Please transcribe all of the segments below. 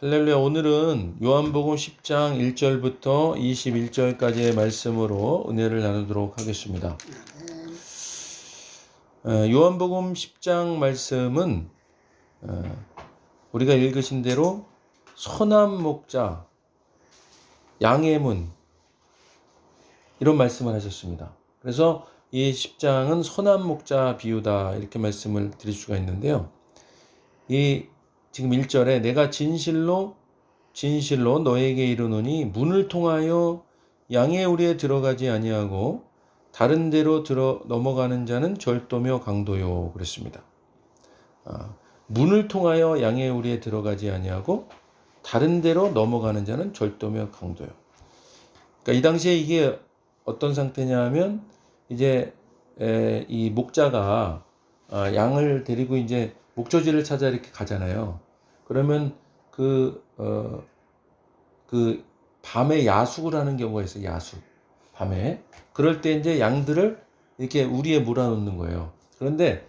할렐루야. 오늘은 요한복음 10장 1절부터 21절까지의 말씀으로 은혜를 나누도록 하겠습니다. 요한복음 10장 말씀은 우리가 읽으신 대로 선한 목자, 양의 문, 이런 말씀을 하셨습니다. 그래서 이 10장은 선한 목자 비유다, 이렇게 말씀을 드릴 수가 있는데요. 이 지금 1절에 내가 진실로 너에게 이르노니 문을 통하여 양의 우리에 들어가지 아니하고 다른 데로 넘어가는 자는 절도며 강도요, 그랬습니다. 문을 통하여 양의 우리에 들어가지 아니하고 다른 데로 넘어가는 자는 절도며 강도요. 그러니까 이 당시에 이게 어떤 상태냐 하면 이제 이 목자가 양을 데리고 이제 목초지를 찾아 이렇게 가잖아요. 그러면 그 밤에 야숙을 하는 경우가 있어요. 야숙. 밤에. 그럴 때 이제 양들을 이렇게 우리에 몰아놓는 거예요. 그런데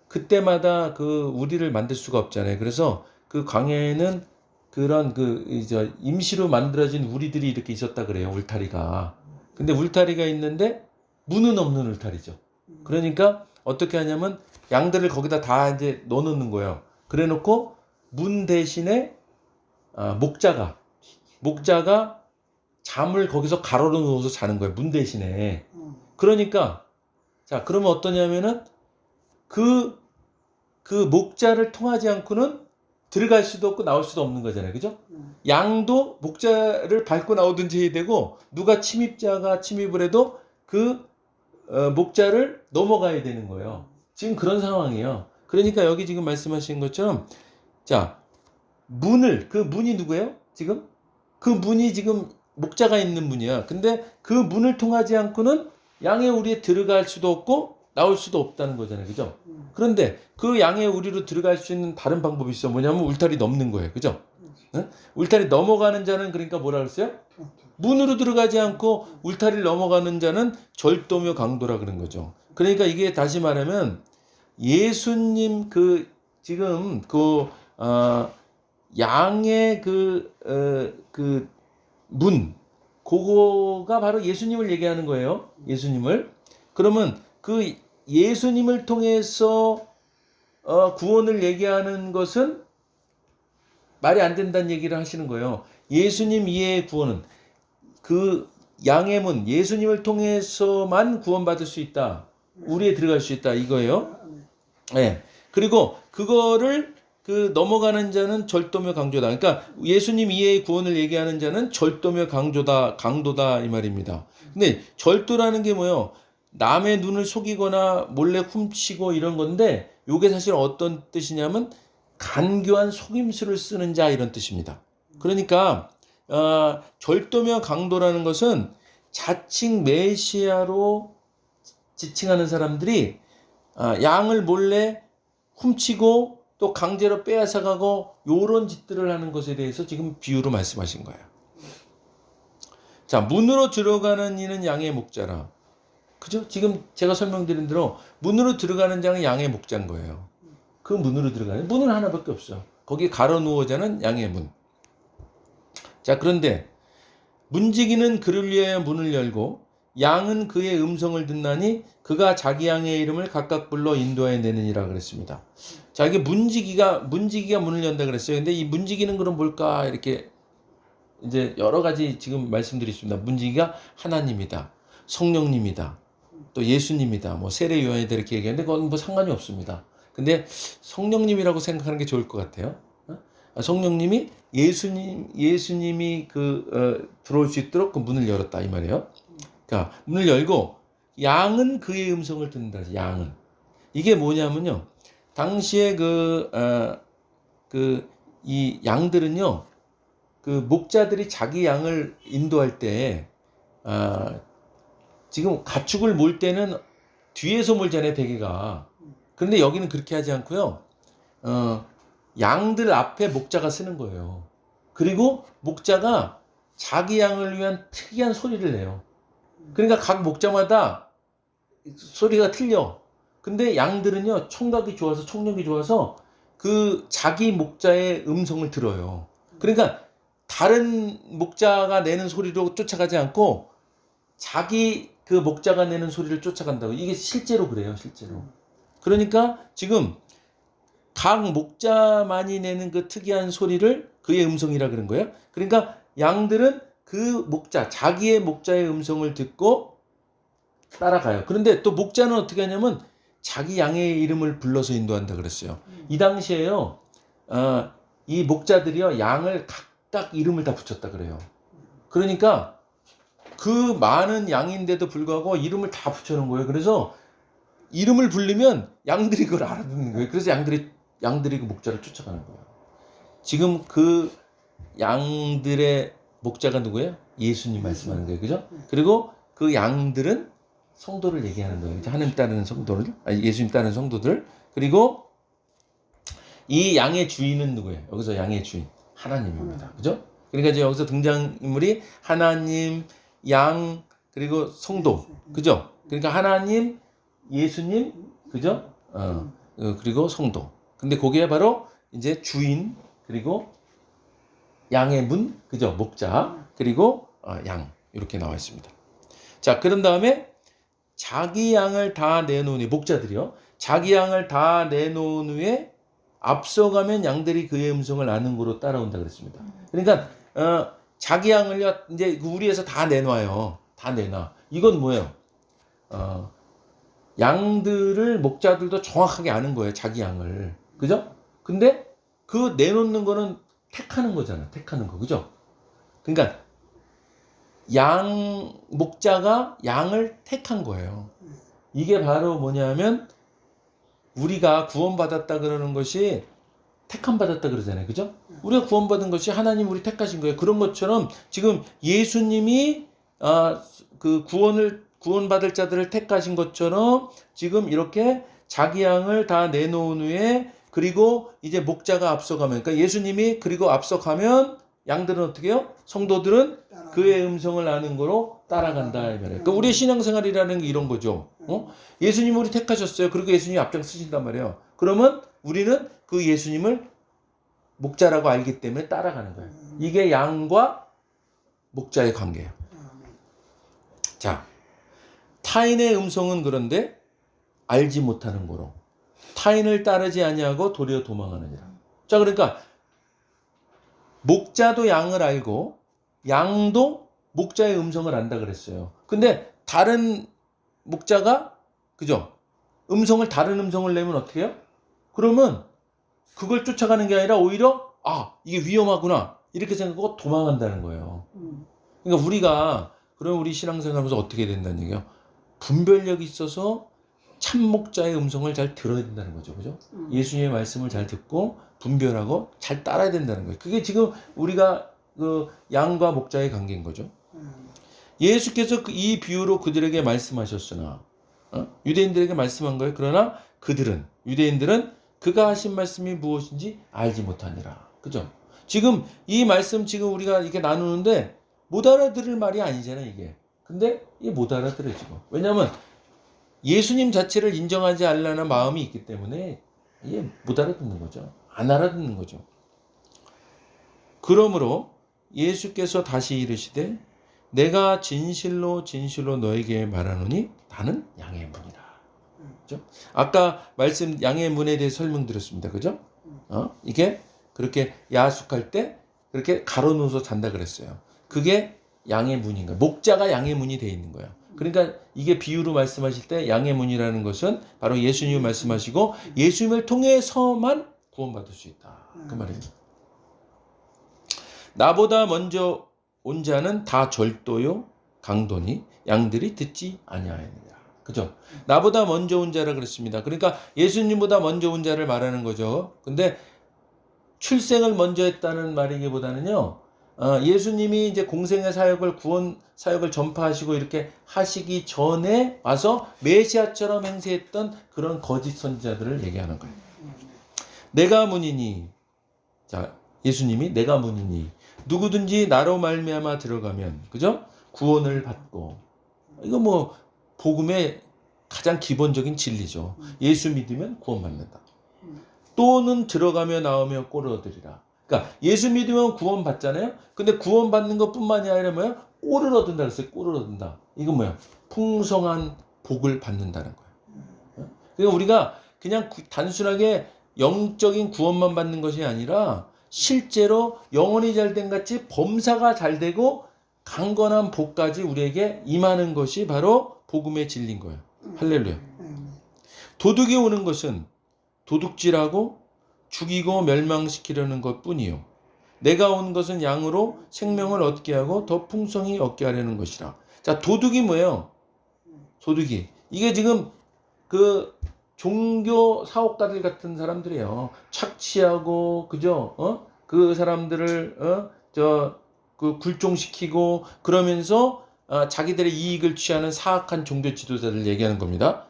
그때마다 그 우리를 만들 수가 없잖아요. 그래서 그 광야에는 그런 이제 임시로 만들어진 우리들이 이렇게 있었다 그래요. 울타리가. 근데 울타리가 있는데 문은 없는 울타리죠. 그러니까 어떻게 하냐면 양들을 거기다 다 이제 넣어놓는 거예요. 그래 놓고 문 대신에 목자가 잠을 거기서 가로로 누워서 자는 거예요. 문 대신에. 그러니까 자, 그러면 어떠냐면은 그 목자를 통하지 않고는 들어갈 수도 없고 나올 수도 없는 거잖아요. 그죠? 양도 목자를 밟고 나오든지 해야 되고, 누가 침입자가 침입을 해도 그 목자를 넘어가야 되는 거예요. 지금 그런 상황이에요. 그러니까 여기 지금 말씀하신 것처럼, 자, 그 문이 누구예요? 지금? 그 문이 지금 목자가 있는 문이야. 근데 그 문을 통하지 않고는 양의 우리에 들어갈 수도 없고 나올 수도 없다는 거잖아요. 그죠? 그런데 그 양의 우리로 들어갈 수 있는 다른 방법이 있어. 뭐냐면 울타리 넘는 거예요. 그죠? 응? 울타리 넘어가는 자는 그러니까 뭐라 그랬어요? 문으로 들어가지 않고 울타리를 넘어가는 자는 절도며 강도라 그런 거죠. 그러니까 이게 다시 말하면 예수님 지금 양의 문, 그거가 바로 예수님을 얘기하는 거예요. 예수님을. 그러면 그 예수님을 통해서 구원을 얘기하는 것은 말이 안 된다는 얘기를 하시는 거예요. 예수님 이외의 구원은 그 양의 문, 예수님을 통해서만 구원받을 수 있다. 우리에 들어갈 수 있다. 이거예요. 네. 그리고 그거를 넘어가는 자는 절도며 강도다. 그러니까 예수님 이외의 구원을 얘기하는 자는 절도며 강도다 이 말입니다. 근데 절도라는 게 뭐예요? 남의 눈을 속이거나 몰래 훔치고 이런 건데, 이게 사실 어떤 뜻이냐면 간교한 속임수를 쓰는 자, 이런 뜻입니다. 그러니까 절도며 강도라는 것은 자칭 메시아로 지칭하는 사람들이 양을 몰래 훔치고 또 강제로 빼앗아가고 요런 짓들을 하는 것에 대해서 지금 비유로 말씀하신 거예요. 자, 문으로 들어가는 이는 양의 목자라. 그죠? 지금 제가 설명드린 대로 문으로 들어가는 자는 양의 목자인 거예요. 그 문으로 들어가는 문은 하나밖에 없어요. 거기 가로 누워 자는 양의 문. 자, 그런데 문지기는 그를 위하여 문을 열고 양은 그의 음성을 듣나니 그가 자기 양의 이름을 각각 불러 인도하여 내느니라 그랬습니다. 자, 이게 문지기가 문을 연다 그랬어요. 근데 이 문지기는 그럼 뭘까? 이렇게 이제 여러 가지 지금 말씀드리겠습니다. 문지기가 하나님이다, 성령님이다, 또 예수님이다, 뭐 세례 요한이다, 이렇게 얘기하는데 그건 뭐 상관이 없습니다. 근데 성령님이라고 생각하는 게 좋을 것 같아요. 성령님이 예수님이 들어올 수 있도록 그 문을 열었다 이 말이에요. 자, 문을 열고 양은 그의 음성을 듣는다. 양은 이게 뭐냐면요, 당시에 이 양들은요, 그 목자들이 자기 양을 인도할 때 지금 가축을 몰 때는 뒤에서 몰잖아요, 대개가. 그런데 여기는 그렇게 하지 않고요, 양들 앞에 목자가 쓰는 거예요. 그리고 목자가 자기 양을 위한 특이한 소리를 내요. 그러니까 각 목자마다 소리가 틀려. 근데 양들은요, 청력이 좋아서 그 자기 목자의 음성을 들어요. 그러니까 다른 목자가 내는 소리로 쫓아가지 않고 자기 그 목자가 내는 소리를 쫓아간다고. 이게 실제로 그래요, 실제로. 그러니까 지금 각 목자만이 내는 그 특이한 소리를 그의 음성이라 그런 거예요. 그러니까 양들은 그 목자, 자기의 목자의 음성을 듣고 따라가요. 그런데 또 목자는 어떻게 하냐면 자기 양의 이름을 불러서 인도한다 그랬어요. 이 당시에요, 이 목자들이요, 양을 각각 이름을 다 붙였다 그래요. 그러니까 그 많은 양인데도 불구하고 이름을 다 붙여놓은 거예요. 그래서 이름을 부르면 양들이 그걸 알아듣는 거예요. 그래서 양들이 그 목자를 쫓아가는 거예요. 지금 그 양들의 목자가 누구예요? 예수님 말씀하는 거예요. 그죠? 그리고 그 양들은 성도를 얘기하는 거예요. 하나님 따르는 성도를, 예수님 따르는 성도들. 그리고 이 양의 주인은 누구예요? 여기서 양의 주인 하나님입니다. 그죠? 그러니까 이제 여기서 등장인물이 하나님, 양, 그리고 성도. 그죠? 그러니까 하나님, 예수님, 그죠? 그리고 성도. 근데 그게 바로 이제 주인, 그리고 양의 문, 그죠? 목자, 그리고 양. 이렇게 나와 있습니다. 자, 그런 다음에 자기 양을 다 내놓은 후에, 목자들이요. 자기 양을 다 내놓은 후에 앞서가면 양들이 그의 음성을 아는 거로 따라온다 그랬습니다. 그러니까 자기 양을요, 이제 우리에서 다 내놔요. 다 내놔. 이건 뭐예요? 양들을 목자들도 정확하게 아는 거예요. 자기 양을. 그죠? 근데 그 내놓는 거는 택하는 거잖아. 택하는 거. 그죠? 그러니까 목자가 양을 택한 거예요. 이게 바로 뭐냐면 우리가 구원받았다 그러는 것이 택함 받았다 그러잖아요. 그죠? 우리가 구원받은 것이 하나님 우리 택하신 거예요. 그런 것처럼 지금 예수님이 그 구원받을 자들을 택하신 것처럼 지금 이렇게 자기 양을 다 내놓은 후에 그리고 이제 목자가 앞서가면, 그러니까 예수님이 그리고 앞서가면 양들은 어떻게 해요? 성도들은 그의 음성을 아는 거로 따라간다. 이 말이에요. 그러니까 우리의 신앙생활이라는 게 이런 거죠. 예수님 우리 택하셨어요. 그리고 예수님이 앞장 쓰신단 말이에요. 그러면 우리는 그 예수님을 목자라고 알기 때문에 따라가는 거예요. 이게 양과 목자의 관계예요. 자, 타인의 음성은 그런데 알지 못하는 거로 타인을 따르지 아니하고 도리어 도망하느니라. 자, 그러니까 목자도 양을 알고 양도 목자의 음성을 안다 그랬어요. 근데 다른 목자가, 그죠? 다른 음성을 내면 어떻게 해요? 그러면 그걸 쫓아가는 게 아니라 오히려 이게 위험하구나 이렇게 생각하고 도망간다는 거예요. 그러니까 우리 신앙생활하면서 어떻게 된다는 얘기예요? 분별력이 있어서 참 목자의 음성을 잘 들어야 된다는 거죠. 그죠? 예수님의 말씀을 잘 듣고 분별하고 잘 따라야 된다는 거예요. 그게 지금 우리가 그 양과 목자의 관계인 거죠. 예수께서 이 비유로 그들에게 말씀하셨으나, 유대인들에게 말씀한 거예요. 그러나 유대인들은 그가 하신 말씀이 무엇인지 알지 못하니라. 그죠? 지금 이 말씀 지금 우리가 이렇게 나누는데 못 알아들을 말이 아니잖아요, 이게. 근데 이게 못 알아들어요, 지금. 왜냐하면 예수님 자체를 인정하지 않으려는 마음이 있기 때문에 이게 못 알아듣는 거죠. 안 알아듣는 거죠. 그러므로 예수께서 다시 이르시되 내가 진실로 진실로 너에게 말하노니 나는 양의 문이라. 그죠? 아까 말씀 양의 문에 대해 설명드렸습니다. 그죠? 이게 그렇게 야숙할 때 그렇게 가로놓아서 잔다 그랬어요. 그게 양의 문인 거예요. 목자가 양의 문이 되어 있는 거예요. 그러니까 이게 비유로 말씀하실 때 양의 문이라는 것은 바로 예수님을 말씀하시고 예수님을 통해서만 구원받을 수 있다. 그 말입니다. 나보다 먼저 온 자는 다 절도요 강도니 양들이 듣지 아니하였느니라. 그죠? 나보다 먼저 온 자라 그랬습니다. 그러니까 예수님보다 먼저 온 자를 말하는 거죠. 근데 출생을 먼저 했다는 말이기보다는요. 예수님이 이제 공생의 사역을 구원 사역을 전파하시고 이렇게 하시기 전에 와서 메시아처럼 행세했던 그런 거짓 선지자들을 얘기하는 거예요. 내가 문이니, 자 예수님이 내가 문이니 누구든지 나로 말미암아 들어가면, 그죠? 구원을 받고, 이거 뭐 복음의 가장 기본적인 진리죠. 예수 믿으면 구원받는다. 또는 들어가며 나오며 꼴을 얻으리라. 그러니까 예수 믿으면 구원 받잖아요. 근데 구원 받는 것뿐만이 아니라 뭐야? 꼴을 얻는다 그랬어요. 꼴을 얻는다. 이건 뭐야? 풍성한 복을 받는다는 거예요. 그러니까 우리가 그냥 단순하게 영적인 구원만 받는 것이 아니라 실제로 영혼이 잘된 같이 범사가 잘 되고 강건한 복까지 우리에게 임하는 것이 바로 복음의 진리인 거예요. 할렐루야. 도둑이 오는 것은 도둑질하고 죽이고 멸망시키려는 것뿐이요. 내가 온 것은 양으로 생명을 얻게 하고 더 풍성히 얻게 하려는 것이라. 자, 도둑이 뭐예요? 도둑이. 이게 지금 그 종교 사업가들 같은 사람들이에요. 착취하고, 그죠? 그 사람들을, 그 굴종시키고, 그러면서, 자기들의 이익을 취하는 사악한 종교 지도자들 얘기하는 겁니다.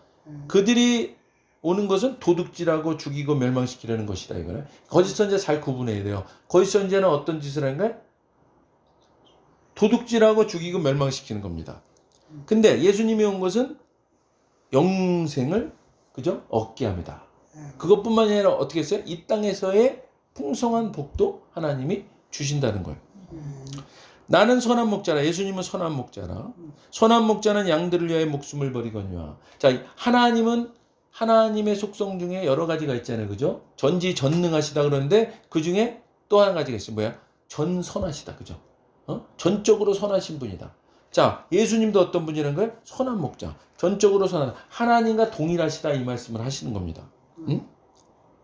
그들이 오는 것은 도둑질하고 죽이고 멸망시키려는 것이다, 이거는. 거짓 선지자 잘 구분해야 돼요. 거짓 선지자는 어떤 짓을 하는가요? 도둑질하고 죽이고 멸망시키는 겁니다. 근데 예수님이 온 것은 영생을, 그죠? 얻게 합니다. 그것뿐만 아니라 어떻게 했어요? 이 땅에서의 풍성한 복도 하나님이 주신다는 거예요. 나는 선한 목자라. 예수님은 선한 목자라. 선한 목자는 양들을 위하여 목숨을 버리거니와. 자, 하나님은 하나님의 속성 중에 여러 가지가 있잖아요. 그죠? 전지전능하시다 그러는데 그 중에 또 한 가지가 있어요. 뭐야? 전선하시다. 그죠? 전적으로 선하신 분이다. 자, 예수님도 어떤 분이라는 거예요? 선한 목자. 전적으로 선하다. 하나님과 동일하시다 이 말씀을 하시는 겁니다. 응?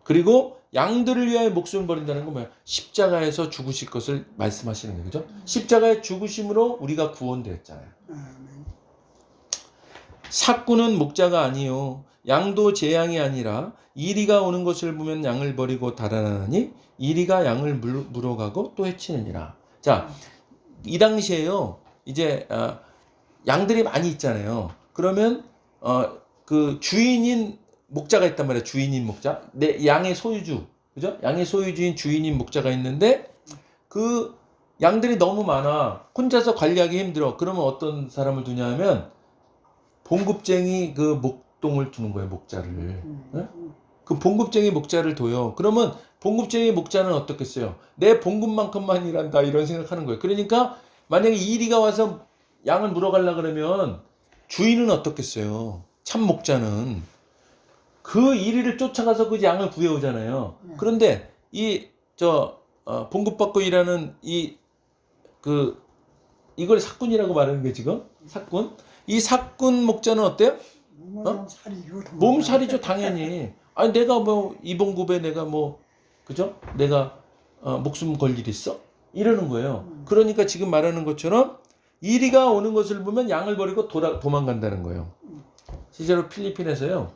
그리고 양들을 위하여 목숨을 버린다는 건 뭐야? 십자가에서 죽으실 것을 말씀하시는 거예요. 그죠? 십자가의 죽으심으로 우리가 구원되었잖아요. 삭구는 목자가 아니요 양도 제 양이 아니라 이리가 오는 것을 보면 양을 버리고 달아나니 이리가 양을 물어가고 또 해치느니라. 자, 이 당시에요. 이제 양들이 많이 있잖아요. 그러면 그 주인인 목자가 있단 말이에요. 주인인 목자. 내 양의 소유주. 그죠? 양의 소유주인 주인인 목자가 있는데 그 양들이 너무 많아. 혼자서 관리하기 힘들어. 그러면 어떤 사람을 두냐 하면 봉급쟁이 그 목동을 두는 거예요. 목자를. 네? 그 봉급쟁이 목자를 둬요. 그러면 봉급쟁이 목자는 어떻겠어요? 내 봉급만큼만 일한다 이런 생각하는 거예요. 그러니까 만약에 이리가 와서 양을 물어가려 그러면 주인은 어떻겠어요? 참 목자는 그 이리를 쫓아가서 그 양을 구해오잖아요. 그런데 봉급받고 일하는 이걸 삭군이라고 말하는 게 지금 삭군. 이 삭군 목자는 어때요? 몸살이죠, 당연히. 아니 내가 뭐 이봉급에 내가 뭐 그죠? 내가 목숨 걸 일 있어? 이러는 거예요. 그러니까 지금 말하는 것처럼 이리가 오는 것을 보면 양을 버리고 도망간다는 거예요. 실제로 필리핀에서요.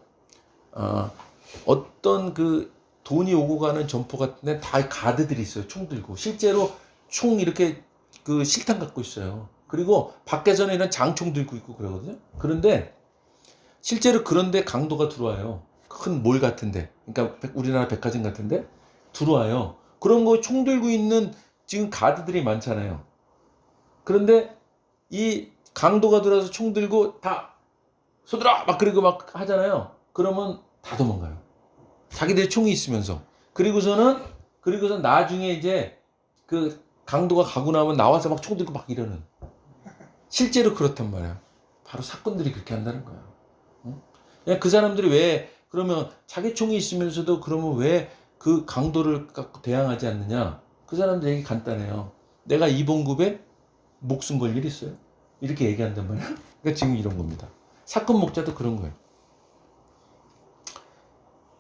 어떤 그 돈이 오고 가는 점포 같은 데 다 가드들이 있어요. 총 들고. 실제로 총 이렇게 그 실탄 갖고 있어요. 그리고 밖에서는 이런 장총 들고 있고 그러거든요. 그런데 실제로 그런데 강도가 들어와요. 큰 몰 같은데. 그러니까 우리나라 백화점 같은데 들어와요. 그런 거 총 들고 있는 지금 가드들이 많잖아요. 그런데 이 강도가 들어와서 총 들고 다 쏘들아! 막 그러고 막 하잖아요. 그러면 다 도망가요. 자기들이 총이 있으면서. 그리고서는 나중에 이제 그 강도가 가고 나면 나와서 막 총 들고 막 이러는. 실제로 그렇단 말이야. 바로 사건들이 그렇게 한다는 거야. 응? 그 사람들이 왜 그러면 자기 총이 있으면서도 그러면 왜 그 강도를 갖고 대항하지 않느냐? 그 사람들 얘기 간단해요. 내가 이봉급에 목숨 걸 일 있어요? 이렇게 얘기한단 말이야. 그러니까 지금 이런 겁니다. 사건 목자도 그런 거예요.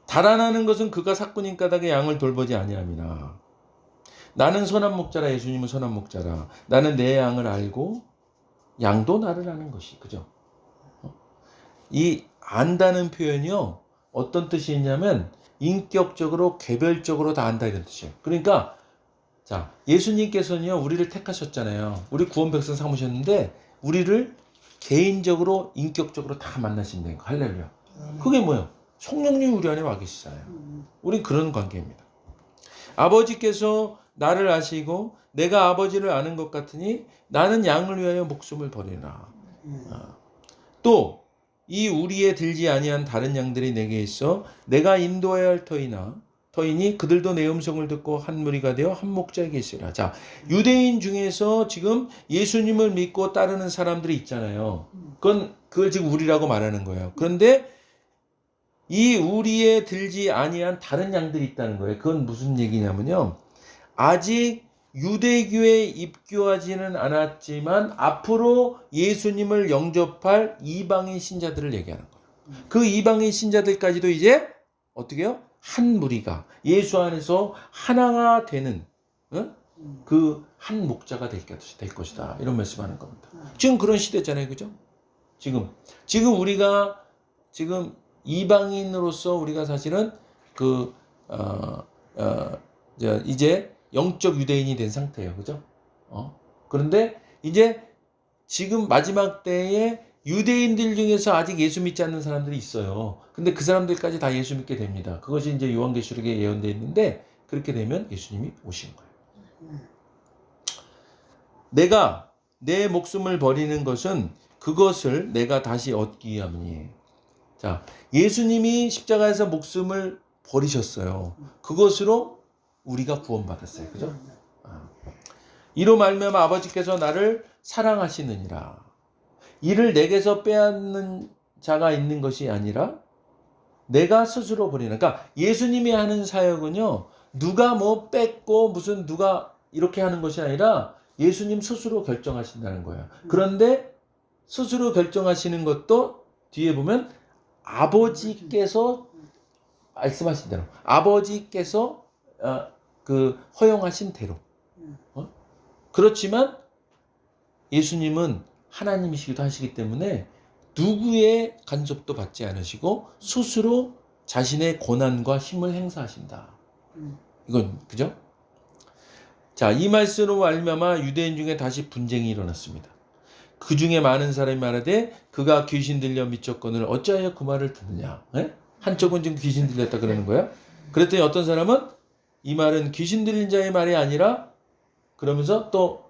달아나는 것은 그가 사꾼인 까닭에 양을 돌보지 아니함이나. 나는 선한 목자라. 예수님은 선한 목자라. 나는 내 양을 알고 양도 나를 아는 것이. 그죠? 이 안다는 표현이요. 어떤 뜻이 있냐면 인격적으로 개별적으로 다 안다 이런 뜻이에요. 그러니까 자, 예수님께서는요. 우리를 택하셨잖아요. 우리 구원 백성 삼으셨는데 우리를 개인적으로 인격적으로 다 만나신다는 거. 할렐루야. 그게 뭐예요? 성령님이 우리 안에 와 계시잖아요. 우린 그런 관계입니다. 아버지께서 나를 아시고 내가 아버지를 아는 것 같으니 나는 양을 위하여 목숨을 버리나. 또 이 우리에 들지 아니한 다른 양들이 내게 있어 내가 인도해야 할 터이나 터이니 그들도 내 음성을 듣고 한 무리가 되어 한 목자에게 있으리라. 자, 유대인 중에서 지금 예수님을 믿고 따르는 사람들이 있잖아요. 그걸 지금 우리라고 말하는 거예요. 그런데 이 우리에 들지 아니한 다른 양들이 있다는 거예요. 그건 무슨 얘기냐면요. 아직 유대교에 입교하지는 않았지만 앞으로 예수님을 영접할 이방인 신자들을 얘기하는 거예요. 그 이방인 신자들까지도 이제 어떻게 해요? 한 무리가 예수 안에서 하나가 되는 그 한 목자가 될 것이다. 이런 말씀하는 겁니다. 지금 그런 시대잖아요. 그죠? 지금 우리가 지금 이방인으로서 우리가 사실은 이제 영적 유대인이 된 상태예요. 그죠? 그런데 이제 지금 마지막 때에 유대인들 중에서 아직 예수 믿지 않는 사람들이 있어요. 근데 그 사람들까지 다 예수 믿게 됩니다. 그것이 이제 요한계시록에 예언되어 있는데 그렇게 되면 예수님이 오시는 거예요. 내가 내 목숨을 버리는 것은 그것을 내가 다시 얻기 위함이니. 자, 예수님이 십자가에서 목숨을 버리셨어요. 그것으로 우리가 구원받았어요. 그죠? 이로 말미암아 아버지께서 나를 사랑하시느니라. 이를 내게서 빼앗는 자가 있는 것이 아니라 내가 스스로 버리는. 그러니까 예수님이 하는 사역은요. 누가 뭐 뺏고 무슨 누가 이렇게 하는 것이 아니라 예수님 스스로 결정하신다는 거예요. 그런데 스스로 결정하시는 것도 뒤에 보면 아버지께서 말씀하신 대로 아버지께서 허용하신 대로. 그렇지만 예수님은 하나님이시기도 하시기 때문에 누구의 간섭도 받지 않으시고 스스로 자신의 권한과 힘을 행사하신다. 이건 그죠? 자, 이 말씀으로 말미암아 유대인 중에 다시 분쟁이 일어났습니다. 그 중에 많은 사람이 말하되 그가 귀신 들려 미쳤거늘 어찌하여 그 말을 듣느냐. 에? 한쪽은 지금 귀신 들렸다 그러는 거예요. 그랬더니 어떤 사람은 이 말은 귀신 들린 자의 말이 아니라 그러면서 또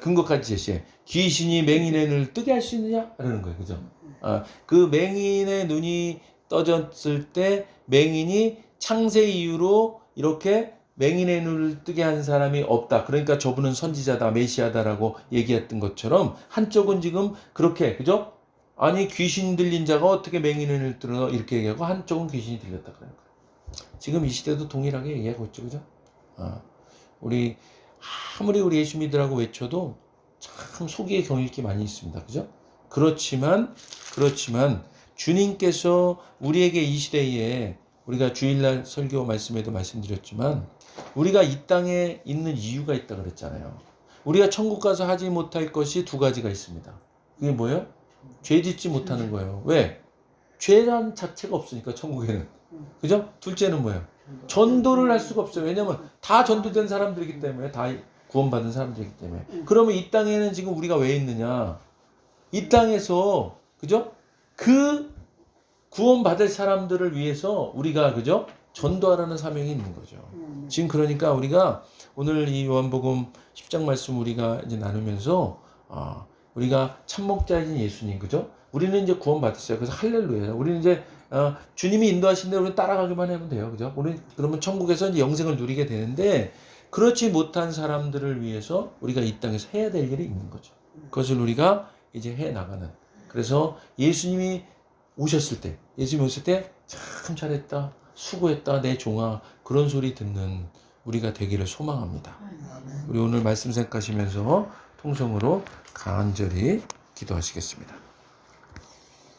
근거까지 제시해. 귀신이 맹인의 눈을 뜨게 할 수 있느냐? 그러는 거예요. 그죠? 그 맹인의 눈이 떠졌을 때 맹인이 창세 이후로 이렇게 맹인의 눈을 뜨게 한 사람이 없다. 그러니까 저분은 선지자다, 메시아다라고 얘기했던 것처럼 한쪽은 지금 그렇게, 그죠? 아니 귀신 들린 자가 어떻게 맹인의 눈을 뜨나 이렇게 얘기하고 한쪽은 귀신이 들렸다 그러는 거예요. 지금 이 시대도 동일하게 얘기하고 있죠. 그죠? 우리 아무리 우리 예수 믿으라고 외쳐도 참 속이에 경일기 게 많이 있습니다. 그죠? 그렇지만 주님께서 우리에게 이 시대에 우리가 주일날 설교 말씀에도 말씀드렸지만 우리가 이 땅에 있는 이유가 있다 그랬잖아요. 우리가 천국 가서 하지 못할 것이 두 가지가 있습니다. 그게 뭐예요? 죄 짓지 못하는 거예요. 왜? 죄란 자체가 없으니까 천국에는. 그죠? 둘째는 뭐예요? 전도를 할 수가 없어요. 왜냐면 다 전도된 사람들이기 때문에 다 구원받은 사람들이기 때문에. 그러면 이 땅에는 지금 우리가 왜 있느냐? 이 땅에서 그죠? 그 구원받을 사람들을 위해서 우리가 그죠? 전도하라는 사명이 있는 거죠. 지금 그러니까 우리가 오늘 이 요한복음 10장 말씀 우리가 이제 나누면서 우리가 참목자이신 예수님 그죠? 우리는 이제 구원받았어요. 그래서 할렐루야. 우리는 이제 주님이 인도하신 대로 우리는 따라가기만 하면 돼요. 그죠? 우리 그러면 천국에서 이제 영생을 누리게 되는데 그렇지 못한 사람들을 위해서 우리가 이 땅에서 해야 될 일이 있는 거죠. 그것을 우리가 이제 해 나가는. 그래서 예수님이 오셨을 때 참 잘했다, 수고했다, 내 종아 그런 소리 듣는 우리가 되기를 소망합니다. 우리 오늘 말씀 생각하시면서 통성으로 간절히 기도하시겠습니다.